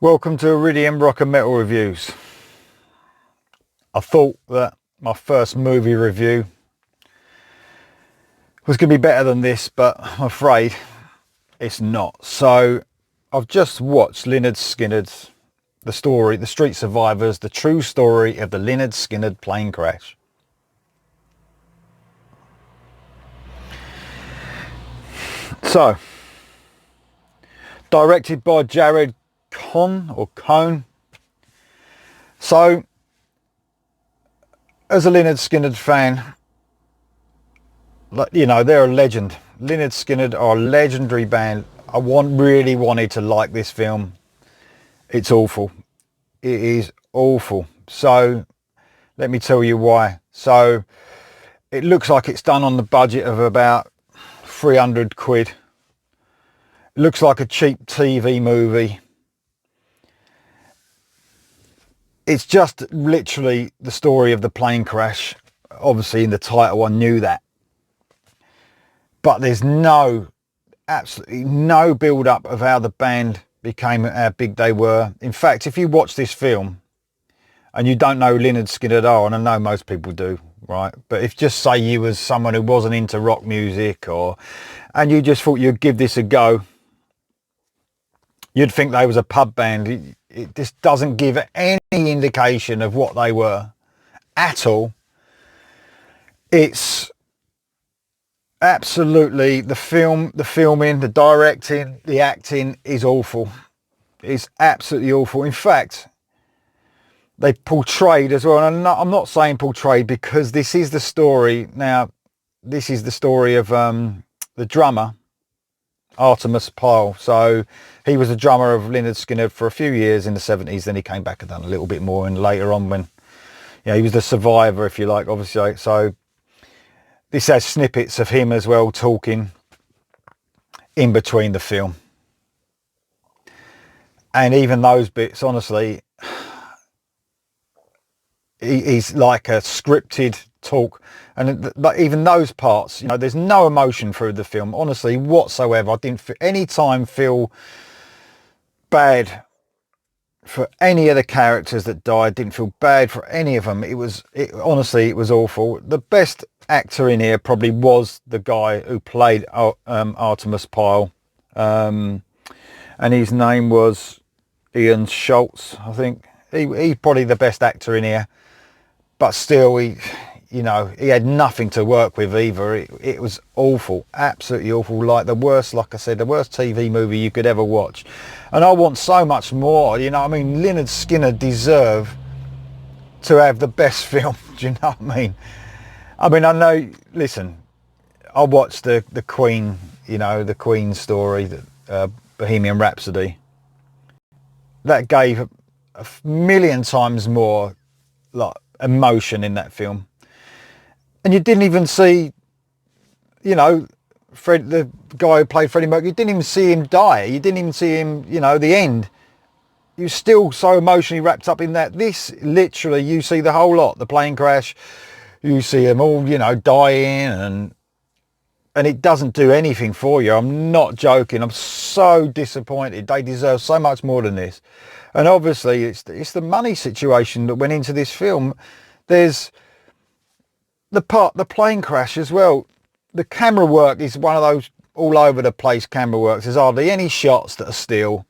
Welcome to Iridium Rock and Metal Reviews. I thought that my first movie review was going to be better than this, but I'm afraid it's not. So I've just watched Lynyrd Skynyrd's The Story, The Street Survivors, the true story of the Lynyrd Skynyrd plane crash. So, directed by Jared Cohn. So, as a Lynyrd Skynyrd fan, you know, they're a legend. Lynyrd Skynyrd are a legendary band. I really wanted to like this film. It's awful. It is awful. So, let me tell you why. So, it looks like it's done on the budget of about 300 quid. It looks like a cheap TV movie. It's just literally the story of the plane crash. Obviously in the title I knew that. But there's absolutely no build up of how the band became, how big they were. In fact, if you watch this film and you don't know Lynyrd Skynyrd are, and I know most people do, right? But if just say you was someone who wasn't into rock music and you just thought you'd give this a go, you'd think they was a pub band. It just doesn't give any indication of what they were at all. It's absolutely, the filming, the directing, the acting is awful. It's absolutely awful. In fact, they portrayed as well, and I'm not saying portrayed because this is the story. Now, this is the story of the drummer, Artemis Pyle. So he was a drummer of Lynyrd Skynyrd for a few years in the 70s. Then he came back and done a little bit more, and later on when, you know, he was the survivor, if you like, obviously. So this has snippets of him as well talking in between the film. And even those bits, honestly, he's like a scripted talk. And but even those parts, you know, there's no emotion through the film, honestly, whatsoever. I didn't any time feel bad for any of the characters that died. Didn't feel bad for any of them. Honestly, it was awful. The best actor in here probably was the guy who played Artemis Pyle, and his name was Ian Schultz, I think. He's probably the best actor in here, but still, he had nothing to work with either. It was awful, absolutely awful. Like I said, the worst TV movie you could ever watch. And I want so much more, you know. I mean, Lynyrd Skynyrd deserve to have the best film. Do you know what I mean? I mean, I know. Listen, I watched the Queen, you know, the Queen story, Bohemian Rhapsody. That gave a million times more like emotion in that film. And you didn't even see, you know, the guy who played Freddie Mercury, you didn't even see him die. You didn't even see him, you know, the end. You're still so emotionally wrapped up in that. This, literally, you see the whole lot. The plane crash, you see them all, you know, dying, and it doesn't do anything for you. I'm not joking. I'm so disappointed. They deserve so much more than this. And obviously, it's the money situation that went into this film. There's the plane crash as well. The camera work is one of those all over the place camera works. There's hardly any shots that are still.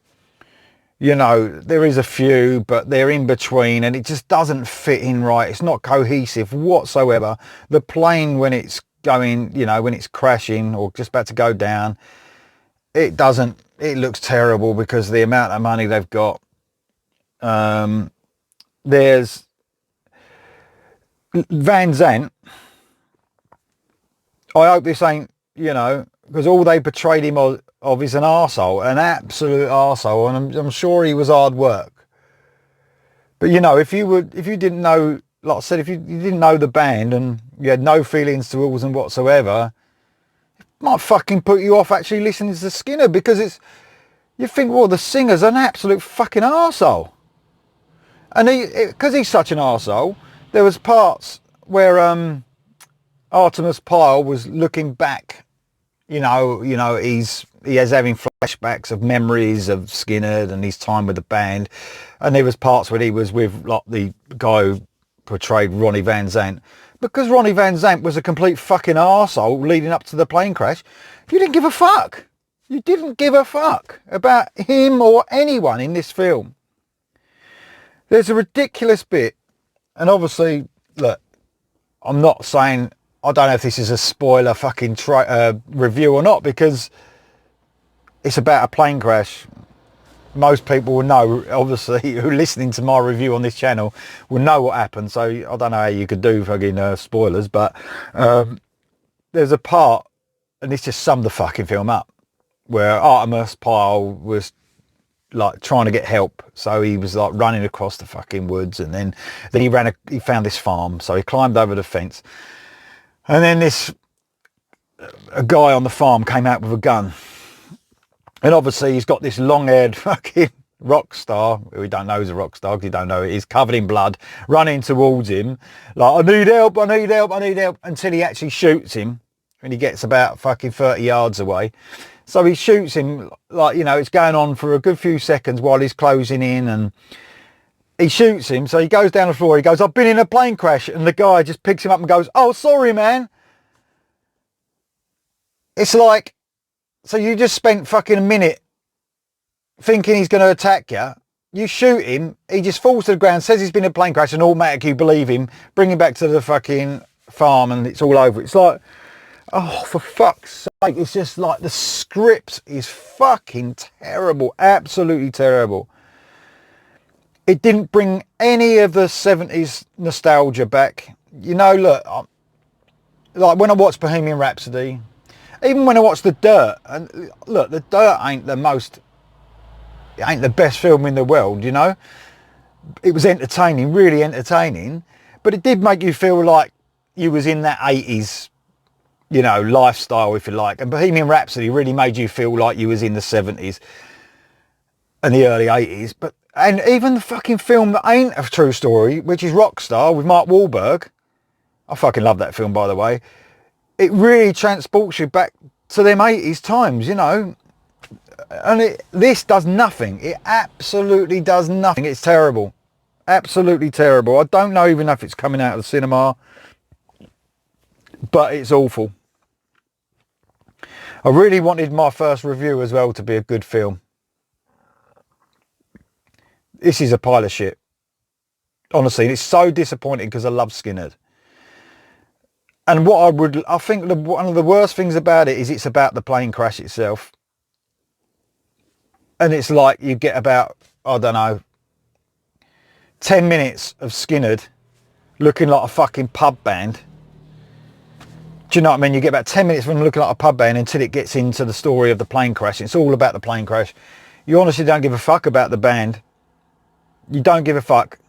You know, there is a few, but they're in between, and it just doesn't fit in right. It's not cohesive whatsoever. The plane, when it's going, you know, when it's crashing or just about to go down, it looks terrible because of the amount of money they've got. There's Van Zandt. I hope this ain't, you know, because all they portrayed him of is an arsehole, an absolute arsehole, and I'm sure he was hard work. But, you know, if you didn't know, like I said, if you didn't know the band and you had no feelings towards them whatsoever, it might fucking put you off actually listening to Skinner, because you think, well, the singer's an absolute fucking arsehole. And because he's such an arsehole, there was parts where Artemis Pyle was looking back, you know, he's he is having flashbacks of memories of Skynyrd and his time with the band. And there was parts when he was with like the guy who portrayed Ronnie Van Zant. Because Ronnie Van Zant was a complete fucking arsehole leading up to the plane crash, you didn't give a fuck. You didn't give a fuck about him or anyone in this film. There's a ridiculous bit, and obviously, look, I'm not saying, I don't know if this is a spoiler fucking review or not, because it's about a plane crash. Most people will know, obviously, who are listening to my review on this channel will know what happened. So I don't know how you could do fucking spoilers, but there's a part, and this just summed the fucking film up, where Artemis Pyle was like trying to get help. So he was like running across the fucking woods, and then he found this farm. So he climbed over the fence, and then a guy on the farm came out with a gun. And obviously he's got this long-haired fucking rock star, who we don't know is a rock star because you don't know it is, covered in blood, running towards him like, I need help, I need help, I need help, until he actually shoots him when he gets about fucking 30 yards away. So he shoots him, like, you know, it's going on for a good few seconds while he's closing in, and he shoots him. So he goes down the floor, he goes, I've been in a plane crash, and the guy just picks him up and goes, oh, sorry, man. It's like, so you just spent fucking a minute thinking he's going to attack you. You shoot him, he just falls to the ground, says he's been in a plane crash, and automatically you believe him, bring him back to the fucking farm, and it's all over. It's like, oh, for fuck's sake, it's just like the script is fucking terrible, absolutely terrible. It didn't bring any of the 70s nostalgia back. You know, look, like when I watched Bohemian Rhapsody, even when I watched The Dirt, and look, The Dirt ain't the best film in the world, you know. It was entertaining, really entertaining, but it did make you feel like you was in that 80s, you know, lifestyle, if you like. And Bohemian Rhapsody really made you feel like you was in the 70s and the early 80s. And even the fucking film that ain't a true story, which is Rockstar with Mark Wahlberg, I fucking love that film, by the way. It really transports you back to them 80s times, you know. And this does nothing. It absolutely does nothing. It's terrible. Absolutely terrible. I don't know even if it's coming out of the cinema, but it's awful. I really wanted my first review as well to be a good film. This is a pile of shit. Honestly, it's so disappointing because I love Skynyrd. And I think one of the worst things about it is it's about the plane crash itself. And it's like you get about, I don't know, 10 minutes of Skynyrd looking like a fucking pub band. Do you know what I mean? You get about 10 minutes from looking like a pub band until it gets into the story of the plane crash. It's all about the plane crash. You honestly don't give a fuck about the band. You don't give a fuck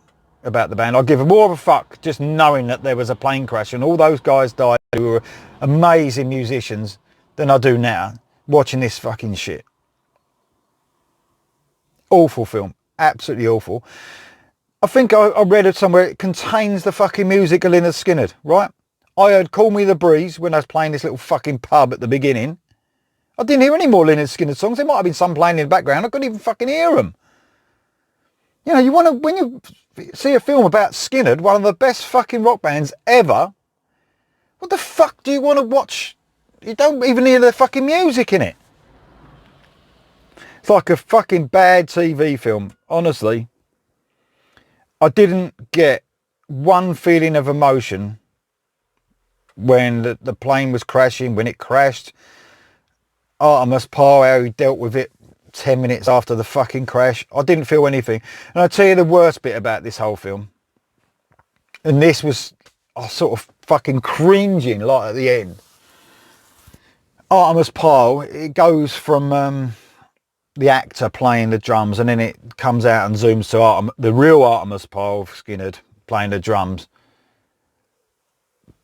about the band. I'll give more of a fuck just knowing that there was a plane crash and all those guys died who were amazing musicians than I do now watching this fucking shit. Awful film. Absolutely awful. I think I read it somewhere, it contains the fucking music of Lynyrd Skynyrd, right? I heard Call Me the Breeze when I was playing this little fucking pub at the beginning. I didn't hear any more Lynyrd Skynyrd songs. There might have been some playing in the background. I couldn't even fucking hear them. You know, when you see a film about Skynyrd, one of the best fucking rock bands ever, what the fuck do you want to watch? You don't even hear the fucking music in it. It's like a fucking bad TV film, honestly. I didn't get one feeling of emotion when the plane was crashing, when it crashed. Artemis Pyle, how he dealt with it 10 minutes after the fucking crash. I didn't feel anything. And I'll tell you the worst bit about this whole film. And this was, I was sort of fucking cringing like at the end. Artemis Pyle, it goes from the actor playing the drums, and then it comes out and zooms to the real Artemis Pyle Skynyrd playing the drums.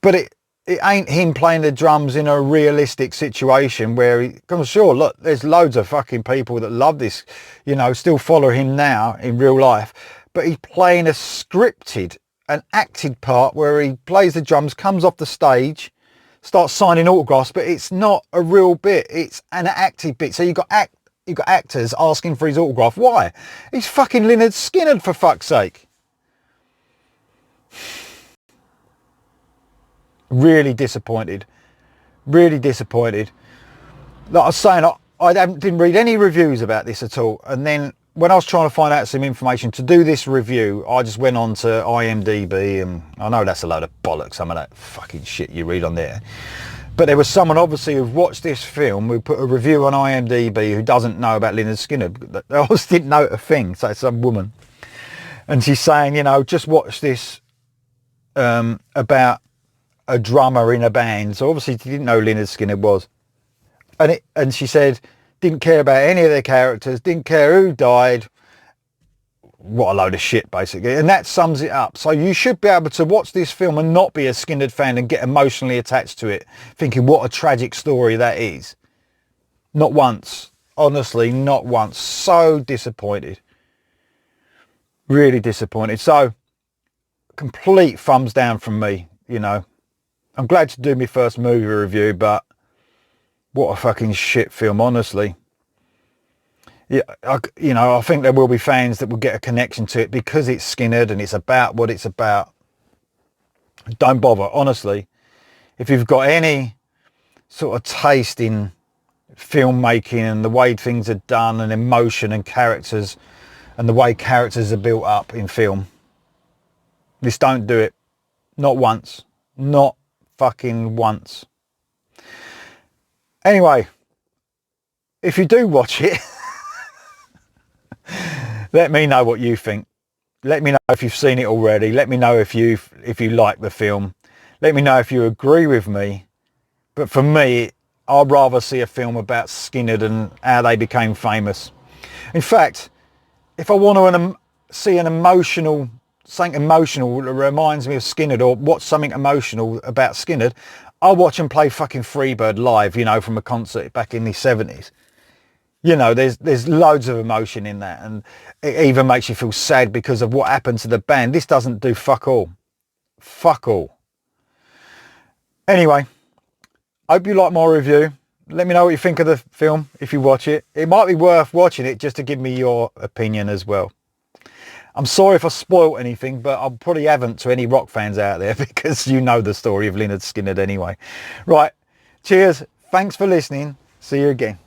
But it ain't him playing the drums in a realistic situation where I'm sure, look, there's loads of fucking people that love this, you know, still follow him now in real life, but he's playing an acted part where he plays the drums, comes off the stage, starts signing autographs, but it's not a real bit. It's an acted bit. So you got actors asking for his autograph. Why? He's fucking Lynyrd Skynyrd, for fuck's sake. Really disappointed. Really disappointed. Like I was saying, I didn't read any reviews about this at all. And then when I was trying to find out some information to do this review, I just went on to IMDb, and I know that's a load of bollocks, some of that fucking shit you read on there. But there was someone obviously who watched this film who put a review on IMDb who doesn't know about Lynyrd Skynyrd. They always didn't know a thing. So it's some woman. And she's saying, you know, just watch this about a drummer in a band. So obviously she didn't know Lynyrd Skynyrd was. And she said, didn't care about any of their characters, didn't care who died. What a load of shit, basically. And that sums it up. So you should be able to watch this film and not be a Skynyrd fan and get emotionally attached to it, thinking what a tragic story that is. Not once. Honestly, not once. So disappointed. Really disappointed. So, complete thumbs down from me, you know. I'm glad to do my first movie review, but what a fucking shit film, honestly. Yeah, I think there will be fans that will get a connection to it because it's Skynyrd and it's about what it's about. Don't bother, honestly. If you've got any sort of taste in filmmaking and the way things are done and emotion and characters and the way characters are built up in film, just don't do it. Not once. Not fucking once. Anyway, if you do watch it, let me know what you think. Let me know if you've seen it already. Let me know if you like the film. Let me know if you agree with me. But for me, I'd rather see a film about Skynyrd and how they became famous. In fact, if I want to see something emotional that reminds me of Skynyrd, or watch something emotional about Skynyrd, I'll watch him play fucking Freebird live, you know, from a concert back in the 70s. You know, there's loads of emotion in that, and it even makes you feel sad because of what happened to the band. This doesn't do fuck all. Fuck all. Anyway, hope you like my review. Let me know what you think of the film if you watch it. It might be worth watching it just to give me your opinion as well. I'm sorry if I spoilt anything, but I probably haven't to any rock fans out there because you know the story of Lynyrd Skynyrd anyway. Right, cheers. Thanks for listening. See you again.